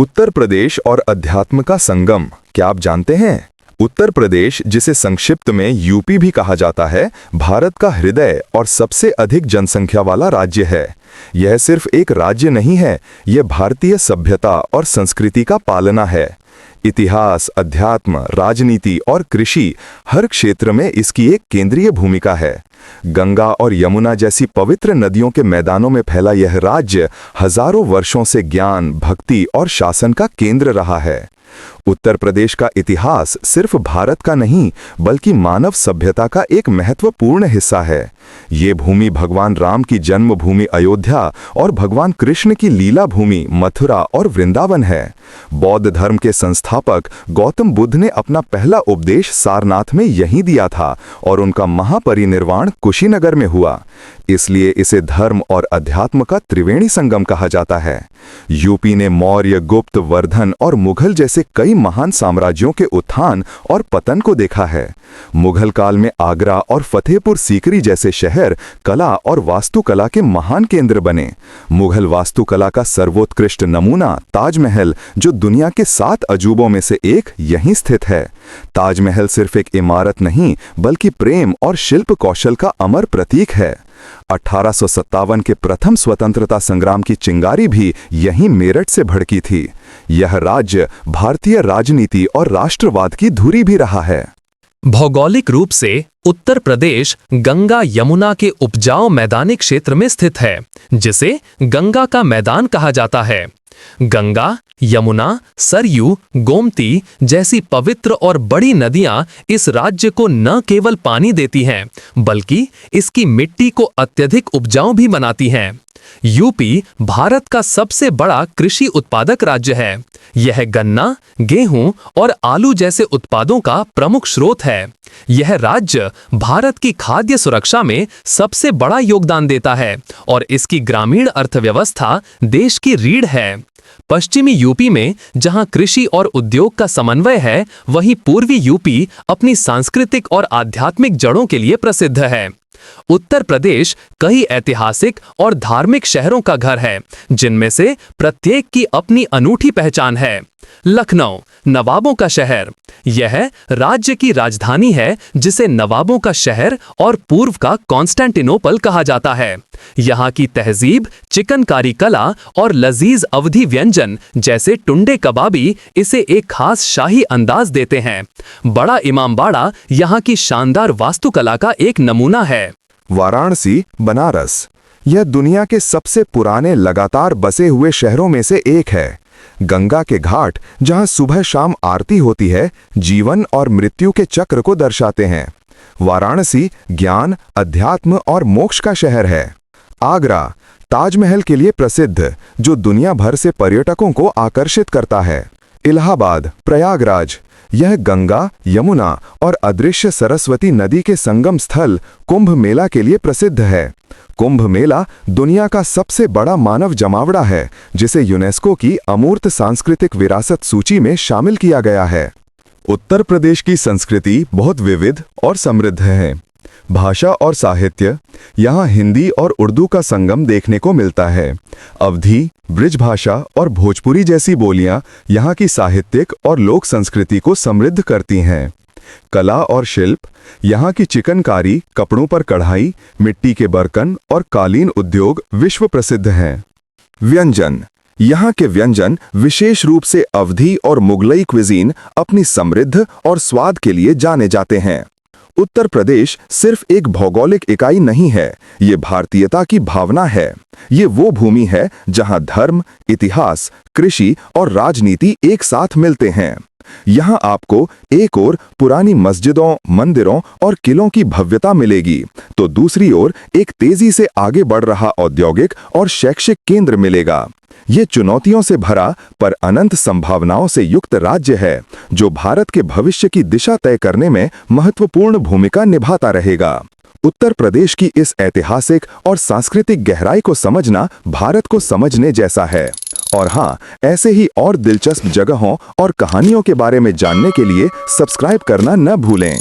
उत्तर प्रदेश और अध्यात्म का संगम, क्या आप जानते हैं? उत्तर प्रदेश, जिसे संक्षिप्त में यूपी भी कहा जाता है, भारत का हृदय और सबसे अधिक जनसंख्या वाला राज्य है। यह सिर्फ एक राज्य नहीं है, यह भारतीय सभ्यता और संस्कृति का पालना है। इतिहास, अध्यात्म, राजनीति और कृषि, हर क्षेत्र में इसकी एक केंद्रीय भूमिका है। गंगा और यमुना जैसी पवित्र नदियों के मैदानों में फैला यह राज्य हजारों वर्षों से ज्ञान, भक्ति और शासन का केंद्र रहा है। उत्तर प्रदेश का इतिहास सिर्फ भारत का नहीं, बल्कि मानव सभ्यता का एक महत्वपूर्ण हिस्सा है। ये भूमि भगवान राम की जन्मभूमि अयोध्या और भगवान कृष्ण की लीला भूमि मथुरा और वृंदावन है। बौद्ध धर्म के संस्थापक गौतम बुद्ध ने अपना पहला उपदेश सारनाथ में यहीं दिया था और उनका महापरिनिर्वाण कुशीनगर में हुआ। इसलिए इसे धर्म और अध्यात्म का त्रिवेणी संगम कहा जाता है। यूपी ने मौर्य, गुप्त, वर्धन और मुगल जैसे कई महान साम्राज्यों के उत्थान और पतन को देखा है। मुगल काल में आगरा और फतेहपुर सीकरी जैसे शहर कला और वास्तुकला के महान केंद्र बने। मुगल वास्तुकला का सर्वोत्कृष्ट नमूना ताजमहल, जो दुनिया के 7 अजूबों में से एक, यहीं स्थित है। ताजमहल सिर्फ एक इमारत नहीं, बल्कि प्रेम और शिल्प कौशल का अमर प्रतीक है। 1857 के प्रथम स्वतंत्रता संग्राम की चिंगारी भी यहीं मेरठ से भड़की थी। यह राज्य भारतीय राजनीति और राष्ट्रवाद की धुरी भी रहा है। भौगोलिक रूप से उत्तर प्रदेश गंगा यमुना के उपजाऊ मैदानी क्षेत्र में स्थित है, जिसे गंगा का मैदान कहा जाता है। गंगा, यमुना, सरयू, गोमती जैसी पवित्र और बड़ी नदियां इस राज्य को न केवल पानी देती हैं, बल्कि इसकी मिट्टी को अत्यधिक उपजाऊ भी बनाती हैं। यूपी भारत का सबसे बड़ा कृषि उत्पादक राज्य है। यह गन्ना, गेहूं और आलू जैसे उत्पादों का प्रमुख स्रोत है। यह राज्य भारत की खाद्य सुरक्षा में सबसे बड़ा योगदान देता है और इसकी ग्रामीण अर्थव्यवस्था देश की रीढ़ है। पश्चिमी यूपी में जहां कृषि और उद्योग का समन्वय है, वहीं पूर्वी यूपी अपनी सांस्कृतिक और आध्यात्मिक जड़ों के लिए प्रसिद्ध है। उत्तर प्रदेश कई ऐतिहासिक और धार्मिक शहरों का घर है, जिनमें से प्रत्येक की अपनी अनूठी पहचान है। लखनऊ, नवाबों का शहर, यह राज्य की राजधानी है, जिसे नवाबों का शहर और पूर्व का कॉन्स्टेंटिनोपल कहा जाता है। यहाँ की तहजीब, चिकनकारी कला और लजीज अवधी व्यंजन जैसे टुंडे कबाबी इसे एक खास शाही अंदाज देते हैं। बड़ा इमामबाड़ा यहाँ की शानदार वास्तुकला का एक नमूना है। वाराणसी, बनारस, यह दुनिया के सबसे पुराने लगातार बसे हुए शहरों में से एक है। गंगा के घाट, जहां सुबह शाम आरती होती है, जीवन और मृत्यु के चक्र को दर्शाते हैं। वाराणसी ज्ञान, अध्यात्म और मोक्ष का शहर है। आगरा ताजमहल के लिए प्रसिद्ध, जो दुनिया भर से पर्यटकों को आकर्षित करता है। इलाहाबाद, प्रयागराज, यह गंगा, यमुना और अदृश्य सरस्वती नदी के संगम स्थल कुंभ मेला के लिए प्रसिद्ध है। कुंभ मेला दुनिया का सबसे बड़ा मानव जमावड़ा है, जिसे यूनेस्को की अमूर्त सांस्कृतिक विरासत सूची में शामिल किया गया है। उत्तर प्रदेश की संस्कृति बहुत विविध और समृद्ध है। भाषा और साहित्य, यहाँ हिंदी और उर्दू का संगम देखने को मिलता है। अवधी, ब्रिज भाषा और भोजपुरी जैसी बोलियां यहाँ की साहित्यिक और लोक संस्कृति को समृद्ध करती हैं। कला और शिल्प, यहाँ की चिकनकारी, कपड़ों पर कढ़ाई, मिट्टी के बर्तन और कालीन उद्योग विश्व प्रसिद्ध हैं। व्यंजन, यहाँ के व्यंजन विशेष रूप से अवधी और मुगलई क्विजीन अपनी समृद्ध और स्वाद के लिए जाने जाते हैं। उत्तर प्रदेश सिर्फ एक भौगोलिक इकाई नहीं है, ये भारतीयता की भावना है। ये वो भूमि है जहाँ धर्म, इतिहास, कृषि और राजनीति एक साथ मिलते हैं। यहाँ आपको एक ओर पुरानी मस्जिदों, मंदिरों और किलों की भव्यता मिलेगी, तो दूसरी ओर एक तेजी से आगे बढ़ रहा औद्योगिक और शैक्षिक केंद्र मिलेगा। ये चुनौतियों से भरा पर अनंत संभावनाओं से युक्त राज्य है, जो भारत के भविष्य की दिशा तय करने में महत्वपूर्ण भूमिका निभाता रहेगा। उत्तर प्रदेश की इस ऐतिहासिक और सांस्कृतिक गहराई को समझना भारत को समझने जैसा है। और हाँ, ऐसे ही और दिलचस्प जगहों और कहानियों के बारे में जानने के लिए सब्सक्राइब करना न भूलें।